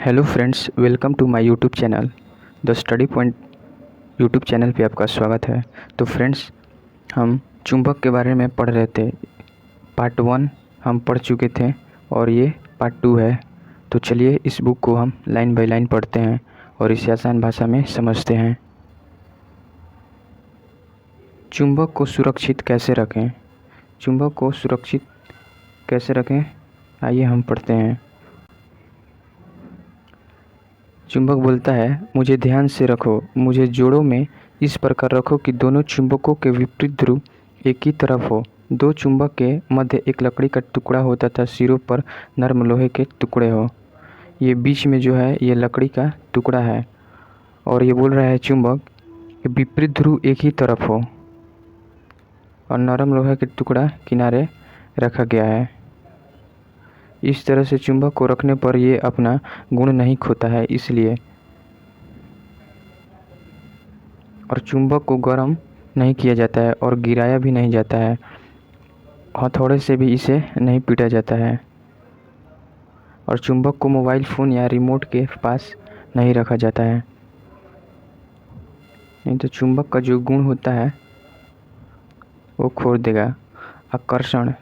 Hello friends, welcome to my YouTube channel the study point. YouTube channel पे आपका स्वागत है। तो फ्रेंड्स, हम चुंबक के बारे में पढ़ रहे थे। पार्ट 1 हम पढ़ चुके थे और ये पार्ट 2 है। तो चलिए इस बुक को हम लाइन बाय लाइन पढ़ते हैं और इसे आसान भाषा में समझते हैं। चुंबक को सुरक्षित कैसे रखें? चुंबक को सुरक्षित कैसे रखें, आइए हम पढ़ते हैं। चुंबक बोलता है, मुझे ध्यान से रखो, मुझे जोड़ों में इस प्रकार रखो कि दोनों चुंबकों के विपरीत ध्रुव एक ही तरफ हो। दो चुंबक के मध्य एक लकड़ी का टुकड़ा हो तथा सिरों पर नरम लोहे के टुकड़े हो। ये बीच में जो है ये लकड़ी का टुकड़ा है और ये बोल रहा है चुंबक के विपरीत ध्रुव एक ही तरफ हो और नरम लोहे के टुकड़ा किनारे रखा गया है। इस तरह से चुंबक को रखने पर ये अपना गुण नहीं खोता है, इसलिए और चुंबक को गर्म नहीं किया जाता है और गिराया भी नहीं जाता है। हथौड़े से भी इसे नहीं पीटा जाता है और चुंबक को मोबाइल फ़ोन या रिमोट के पास नहीं रखा जाता है। नहीं तो चुंबक का जो गुण होता है वो खो देगा। आकर्षण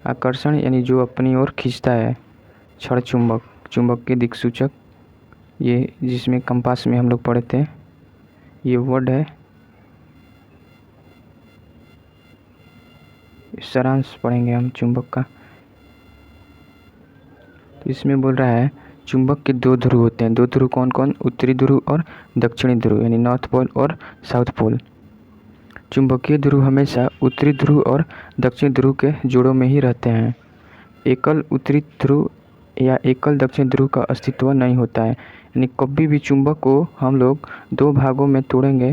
आकर्षण यानी जो अपनी ओर खींचता है। क्षण चुंबक, चुंबक के दिक्सूचक, ये जिसमें कंपास में हम लोग पढ़े थे, ये वर्ड है। सारांश पढ़ेंगे हम चुंबक का। तो इसमें बोल रहा है चुंबक के दो ध्रुव होते हैं। दो ध्रुव कौन कौन? उत्तरी ध्रुव और दक्षिणी ध्रुव, यानी नॉर्थ पोल और साउथ पोल। चुंबकीय ध्रुव हमेशा उत्तरी ध्रुव और दक्षिणी ध्रुव के जोड़ों में ही रहते हैं। एकल उत्तरी ध्रुव या एकल दक्षिण ध्रुव का अस्तित्व नहीं होता है। यानी कभी भी चुंबक को हम लोग दो भागों में तोड़ेंगे,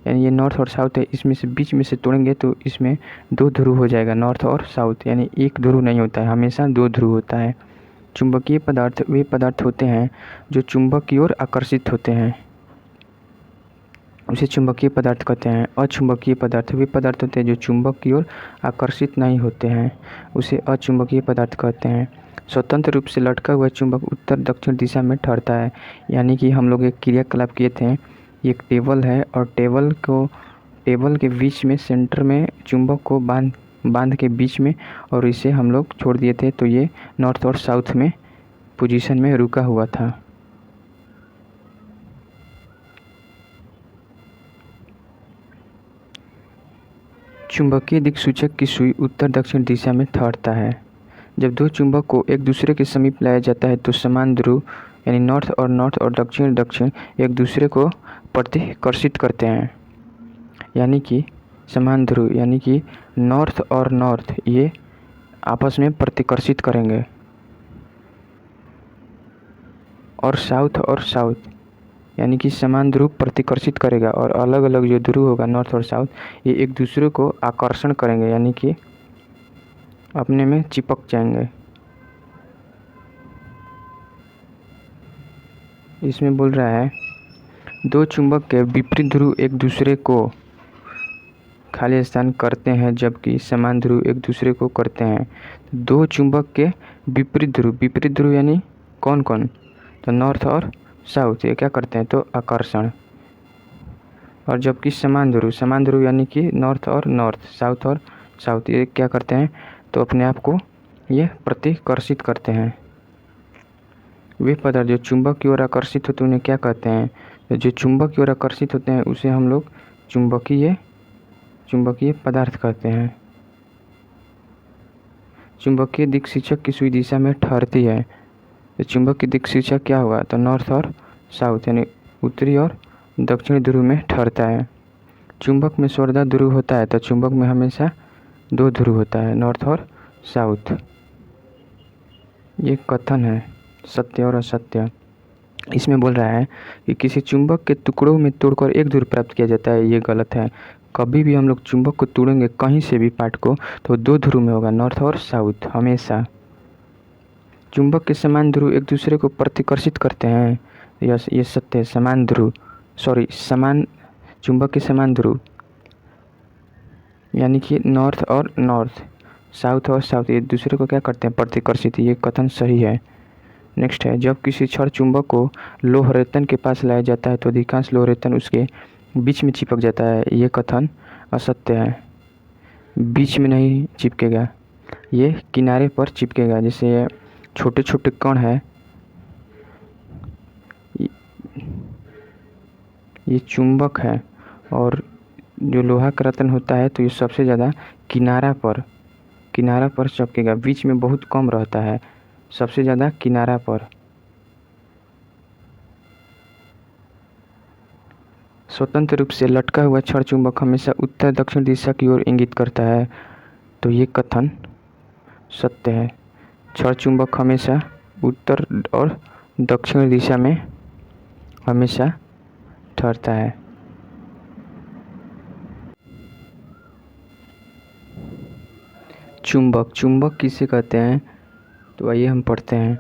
यानी ये नॉर्थ और साउथ है, इसमें से बीच में से तोड़ेंगे तो इसमें दो ध्रुव हो जाएगा, नॉर्थ और साउथ, यानी एक ध्रुव नहीं होता है, हमेशा दो ध्रुव होता है। चुंबकीय पदार्थ वे पदार्थ होते हैं जो चुंबक की ओर आकर्षित होते हैं, उसे चुंबकीय पदार्थ कहते हैं। अचुंबकीय पदार्थ वे पदार्थ होते हैं जो चुंबक की ओर आकर्षित नहीं होते हैं, उसे अचुंबकीय पदार्थ कहते हैं। स्वतंत्र रूप से लटका हुआ चुंबक उत्तर दक्षिण दिशा में ठहरता है। यानी कि हम लोग एक क्रियाकलाप किए थे, एक टेबल है और टेबल के बीच में सेंटर में चुंबक को बांध के बीच में और इसे हम लोग छोड़ दिए थे, तो ये नॉर्थ और साउथ में पोजीशन में रुका हुआ था। चुंबकीय दिक्सूचक की सुई उत्तर दक्षिण दिशा में ठहरता है। जब दो चुंबक को एक दूसरे के समीप लाया जाता है तो समान ध्रुव यानी नॉर्थ और दक्षिण दक्षिण एक दूसरे को प्रतिकर्षित करते हैं। यानी कि समान ध्रुव यानी कि नॉर्थ और नॉर्थ ये आपस में प्रतिकर्षित करेंगे और साउथ यानी कि समान ध्रुव प्रतिकर्षित करेगा और अलग अलग जो ध्रुव होगा नॉर्थ और साउथ ये एक दूसरे को आकर्षण करेंगे, यानी कि अपने में चिपक जाएंगे। इसमें बोल रहा है दो चुंबक के विपरीत ध्रुव एक दूसरे को खाली स्थान करते हैं जबकि समान ध्रुव एक दूसरे को करते हैं। दो चुंबक के विपरीत ध्रुव यानी कौन कौन? तो नॉर्थ और साउथ ये क्या करते हैं? तो आकर्षण। और जबकि समान ध्रुव यानी कि नॉर्थ और नॉर्थ, साउथ और साउथ ये क्या करते हैं? तो अपने आप को ये प्रतिकर्षित करते हैं। वे पदार्थ जो चुंबक की ओर आकर्षित होते हैं उन्हें क्या कहते हैं? तो जो चुंबक की ओर आकर्षित होते हैं उसे हम लोग चुंबकीय पदार्थ कहते हैं। चुंबकीय दिक्सूचक की सुई दिशा में ठहरती है। तो चुंबक की दिक्सूचक क्या होगा? तो नॉर्थ और साउथ यानी उत्तरी और दक्षिणी ध्रुव में ठहरता है। चुंबक में स्वर्धा ध्रुव होता है तो चुंबक में हमेशा दो ध्रुव होता है, नॉर्थ और साउथ। ये कथन है, सत्य और असत्य। इसमें बोल रहा है कि किसी चुंबक के टुकड़ों में तोड़कर एक ध्रुव प्राप्त किया जाता है, ये गलत है। कभी भी हम लोग चुंबक को तोड़ेंगे कहीं से भी पार्ट को तो दो ध्रुव में होगा, नॉर्थ और साउथ हमेशा। चुंबक के समान ध्रुव एक दूसरे को प्रतिकर्षित करते हैं, ये सत्य है। समान चुंबक के समान ध्रुव यानी कि नॉर्थ और नॉर्थ, साउथ और साउथ एक दूसरे को क्या करते हैं? प्रतिकर्षित। ये कथन सही है। नेक्स्ट है, जब किसी छड़ चुंबक को लोह रेतन के पास लाया जाता है तो अधिकांश लोह रेतन उसके बीच में चिपक जाता है। ये कथन असत्य है। बीच में नहीं चिपकेगा, ये किनारे पर चिपकेगा। जैसे ये छोटे छोटे कण है, ये चुंबक है, और जो लोहा का रत्न होता है तो ये सबसे ज़्यादा किनारा पर चिपकेगा। बीच में बहुत कम रहता है, सबसे ज़्यादा किनारा पर। स्वतंत्र रूप से लटका हुआ छड़ चुंबक हमेशा उत्तर दक्षिण दिशा की ओर इंगित करता है। तो ये कथन सत्य है। छड़ चुंबक हमेशा उत्तर और दक्षिण दिशा में हमेशा ठहरता है। चुंबक किसे कहते हैं, तो आइए हम पढ़ते हैं।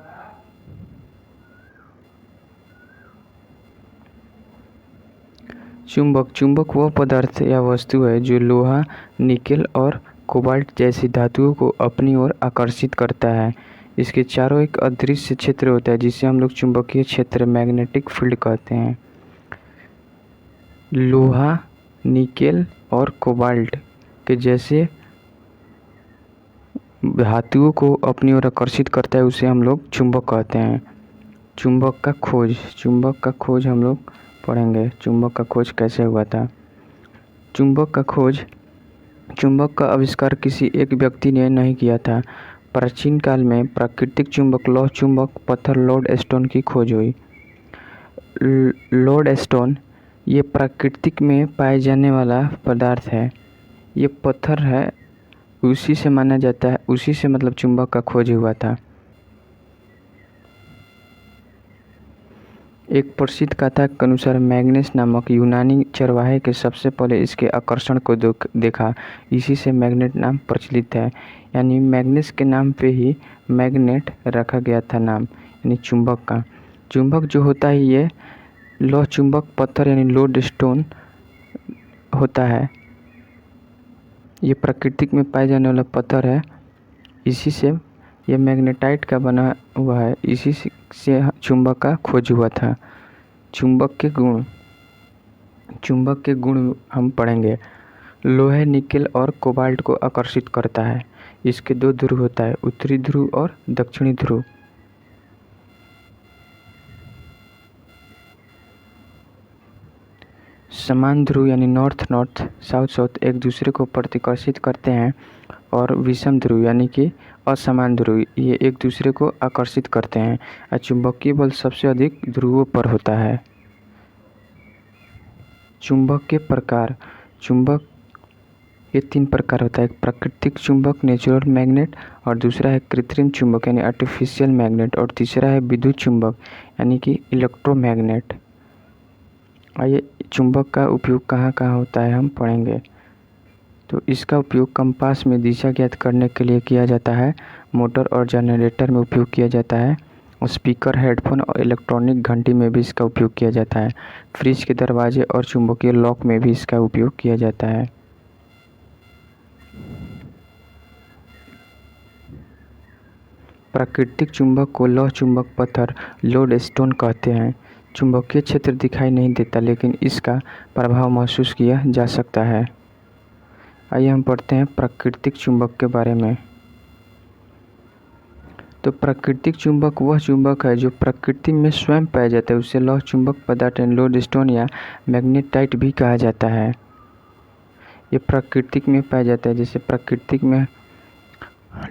चुंबक वह पदार्थ या वस्तु है जो लोहा, निकेल और कोबाल्ट जैसी धातुओं को अपनी ओर आकर्षित करता है। इसके चारों एक अदृश्य क्षेत्र होता है जिसे हम लोग चुंबकीय क्षेत्र, मैग्नेटिक फील्ड कहते हैं। लोहा, निकेल और कोबाल्ट के जैसे धातुओं को अपनी ओर आकर्षित करता है, उसे हम लोग चुंबक कहते हैं। चुंबक का खोज हम लोग पढ़ेंगे। चुंबक का खोज कैसे हुआ था। चुंबक का आविष्कार किसी एक व्यक्ति ने नहीं किया था। प्राचीन काल में प्राकृतिक चुंबक, लौह चुंबक पत्थर लोडस्टोन की खोज हुई। लोडस्टोन ये प्राकृतिक में पाए जाने वाला पदार्थ है। ये पत्थर है, उसी से माना जाता है, उसी से मतलब चुंबक का खोज हुआ था। एक प्रसिद्ध कथा के अनुसार मैग्नेस नामक यूनानी चरवाहे के सबसे पहले इसके आकर्षण को देखा। इसी से मैग्नेट नाम प्रचलित है। यानी मैग्नेस के नाम पे ही मैग्नेट रखा गया था नाम, यानी चुंबक का। चुंबक जो होता है ये लौह चुंबक पत्थर यानी लोडस्टोन होता है। ये प्राकृतिक में पाए जाने वाला पत्थर है। इसी से ये मैग्नेटाइट का बना हुआ है। इसी से चुंबक का खोज हुआ था। चुंबक के गुण हम पढ़ेंगे। लोहे, निकेल और कोबाल्ट को आकर्षित करता है। इसके दो ध्रुव होता है, उत्तरी ध्रुव और दक्षिणी ध्रुव। समान ध्रुव यानी नॉर्थ नॉर्थ, साउथ साउथ एक दूसरे को प्रतिकर्षित करते हैं, और विषम ध्रुव यानी कि असमान ध्रुव ये एक दूसरे को आकर्षित करते हैं। चुंबकीय बल सबसे अधिक ध्रुवों पर होता है। चुंबक के प्रकार। चुंबक ये 3 प्रकार होता है। एक प्राकृतिक चुंबक नेचुरल मैग्नेट, और दूसरा है कृत्रिम चुंबक यानी आर्टिफिशियल मैग्नेट, और तीसरा है विद्युत चुंबक यानी कि इलेक्ट्रोमैग्नेट। आइए चुंबक का उपयोग कहाँ कहाँ होता है हम पढ़ेंगे। तो इसका उपयोग कंपास में दिशा ज्ञात करने के लिए किया जाता है। मोटर और जनरेटर में उपयोग किया जाता है। स्पीकर, हेडफोन और इलेक्ट्रॉनिक घंटी में भी इसका उपयोग किया जाता है। फ्रिज के दरवाजे और चुंबकीय लॉक में भी इसका उपयोग किया जाता है। प्राकृतिक चुंबक को लौह चुंबक पत्थर लोडस्टोन कहते हैं। चुंबकीय क्षेत्र दिखाई नहीं देता, लेकिन इसका प्रभाव महसूस किया जा सकता है। आइए हम पढ़ते हैं प्राकृतिक चुंबक के बारे में। तो प्राकृतिक चुंबक वह चुंबक है जो प्रकृति में स्वयं पाया जाता है। उसे लौह चुंबक पदार्थ लोडस्टोन या मैग्नेटाइट भी कहा जाता है। ये प्राकृतिक में पाया जाता है। जैसे प्राकृतिक में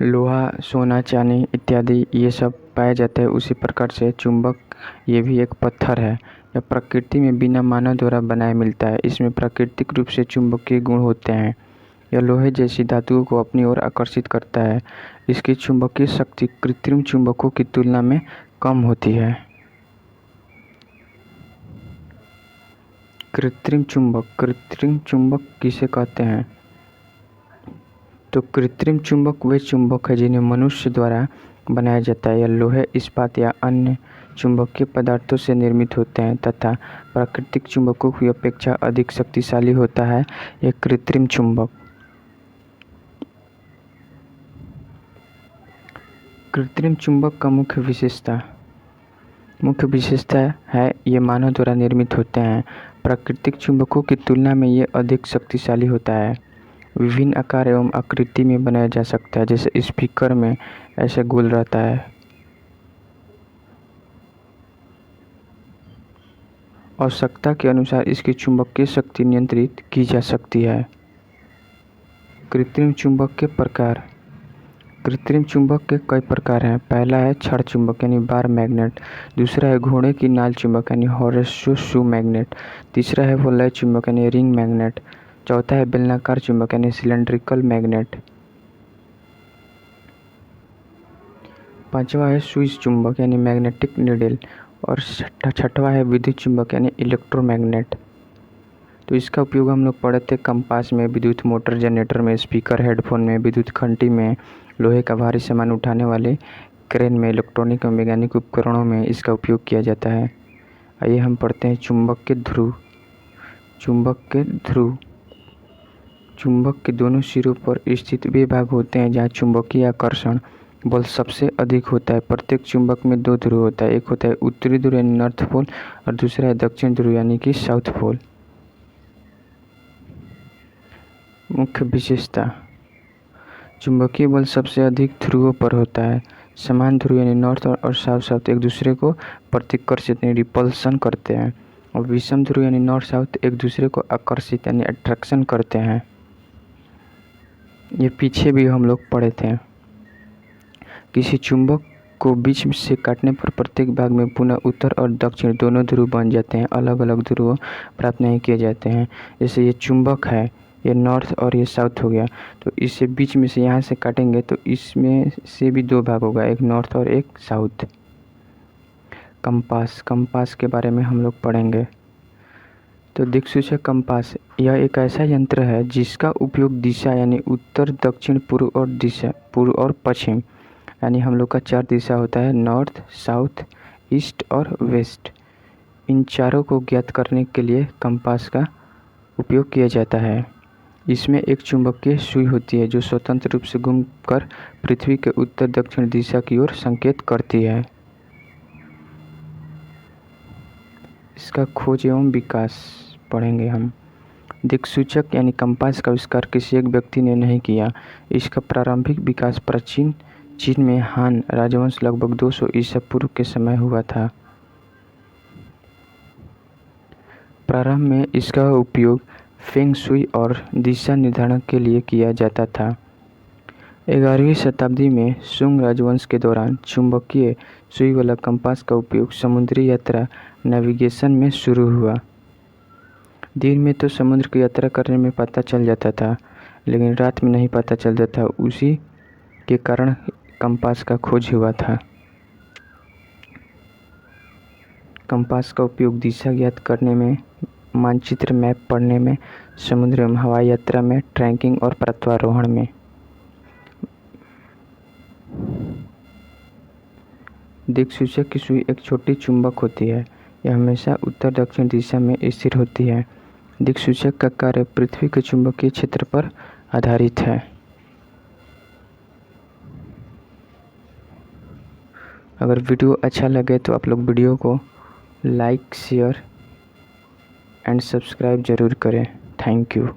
लोहा, सोना, चांदी इत्यादि ये सब पाया जाता है, उसी प्रकार से चुंबक ये भी एक पत्थर है। यह प्रकृति में बिना मानव द्वारा बनाए मिलता है। इसमें प्राकृतिक रूप से चुंबकीय गुण होते हैं। यह लोहे जैसी धातुओं को अपनी ओर आकर्षित करता है। इसकी चुंबकीय शक्ति कृत्रिम चुंबकों की तुलना में कम होती है। कृत्रिम चुंबक किसे कहते हैं? तो कृत्रिम चुंबक वे चुंबक है जिन्हें मनुष्य द्वारा बनाया जाता है। यह लोहे, इस्पात या अन्य चुंबकीय पदार्थों से निर्मित होते हैं तथा प्राकृतिक चुंबकों की अपेक्षा अधिक शक्तिशाली होता है। यह कृत्रिम चुंबक। कृत्रिम चुंबक का मुख्य विशेषता। मुख्य विशेषता है ये मानव द्वारा निर्मित होते हैं। प्राकृतिक चुंबकों की तुलना में ये अधिक शक्तिशाली होता है। विभिन्न आकार एवं आकृति में बनाया जा सकता है, जैसे स्पीकर में ऐसे गोल रहता है। आवश्यकता के अनुसार इसकी चुंबकीय शक्ति नियंत्रित की जा सकती है। कृत्रिम चुंबक के प्रकार। कृत्रिम चुंबक के कई प्रकार हैं। पहला है छड़ चुंबक यानी बार मैग्नेट। दूसरा है घोड़े की नाल चुंबक यानी हॉर्स शू मैग्नेट। तीसरा है वलय चुंबक यानी रिंग मैग्नेट। चौथा है बेलनाकार चुंबक यानी सिलेंड्रिकल मैग्नेट। पांचवा है सुई चुंबक यानी मैग्नेटिक नीडल। और छठवा है विद्युत चुंबक यानी इलेक्ट्रोमैग्नेट। तो इसका उपयोग हम लोग पढ़े थे कंपास में, विद्युत मोटर, जनरेटर में, स्पीकर, हेडफोन में, विद्युत घंटी में, लोहे का भारी सामान उठाने वाले क्रेन में, इलेक्ट्रॉनिक और वैज्ञानिक उपकरणों में इसका उपयोग किया जाता है। आइए हम पढ़ते हैं चुंबक के ध्रुव। चुंबक के ध्रुव चुंबक के दोनों सिरों पर स्थित वे भाग होते हैं जहाँ चुंबकीय आकर्षण बल सबसे अधिक होता है। प्रत्येक चुंबक में दो ध्रुव होता है। एक होता है उत्तरी ध्रुव यानी नॉर्थ पोल और दूसरा है दक्षिण ध्रुव यानी कि साउथ पोल। मुख्य विशेषता। चुंबकीय बल सबसे अधिक ध्रुवों पर होता है। समान ध्रुव यानी नॉर्थ और साउथ एक दूसरे को प्रतिकर्षित यानी रिपल्सन करते हैं। और विषम ध्रुव यानी नॉर्थ साउथ एक दूसरे को आकर्षित यानी अट्रैक्शन करते हैं। ये पीछे भी हम लोग पढ़े थे। किसी चुंबक को बीच से काटने पर प्रत्येक भाग में पुनः उत्तर और दक्षिण दोनों ध्रुव बन जाते हैं। अलग अलग ध्रुव प्राप्त नहीं किए जाते हैं। जैसे ये चुंबक है, ये नॉर्थ और ये साउथ हो गया, तो इससे बीच में से यहाँ से काटेंगे तो इसमें से भी दो भाग होगा, एक नॉर्थ और एक साउथ। कंपास के बारे में हम लोग पढ़ेंगे। तो दिक्सूचक कंपास यह एक ऐसा यंत्र है जिसका उपयोग दिशा यानी उत्तर, दक्षिण, पूर्व और पश्चिम यानी हम लोग का 4 दिशा होता है, नॉर्थ, साउथ, ईस्ट और वेस्ट। इन चारों को ज्ञात करने के लिए कंपास का उपयोग किया जाता है। इसमें एक चुंबकीय सुई होती है जो स्वतंत्र रूप से घूमकर पृथ्वी के उत्तर दक्षिण दिशा की ओर संकेत करती है। इसका खोज एवं विकास पढ़ेंगे हम। दिक्सूचक यानी कंपास का आविष्कार किसी एक व्यक्ति ने नहीं किया। इसका प्रारंभिक विकास प्राचीन चीन में हान राजवंश लगभग 200 ईसा पूर्व के समय हुआ था। प्रारंभ में इसका उपयोग फेंग शुई और दिशा निर्धारण के लिए किया जाता था। 11वीं शताब्दी में सुंग राजवंश के दौरान चुंबकीय सुई वाला कंपास का उपयोग समुद्री यात्रा नेविगेशन में शुरू हुआ। दिन में तो समुद्र की यात्रा करने में पता चल जाता था, लेकिन रात में नहीं पता चलता था। उसी के कारण कंपास का खोज हुआ था। कंपास का उपयोग दिशा ज्ञात करने में, मानचित्र मैप पढ़ने में, समुद्र एवं हवाई यात्रा में, ट्रैकिंग और पर्वतारोहण में। दिक्सूचक की सुई एक छोटी चुंबक होती है। यह हमेशा उत्तर दक्षिण दिशा में स्थिर होती है। दिक्सूचक का कार्य पृथ्वी के चुंबकीय क्षेत्र पर आधारित है। अगर वीडियो अच्छा लगे तो आप लोग वीडियो को लाइक, शेयर एंड सब्सक्राइब ज़रूर करें। Thank you.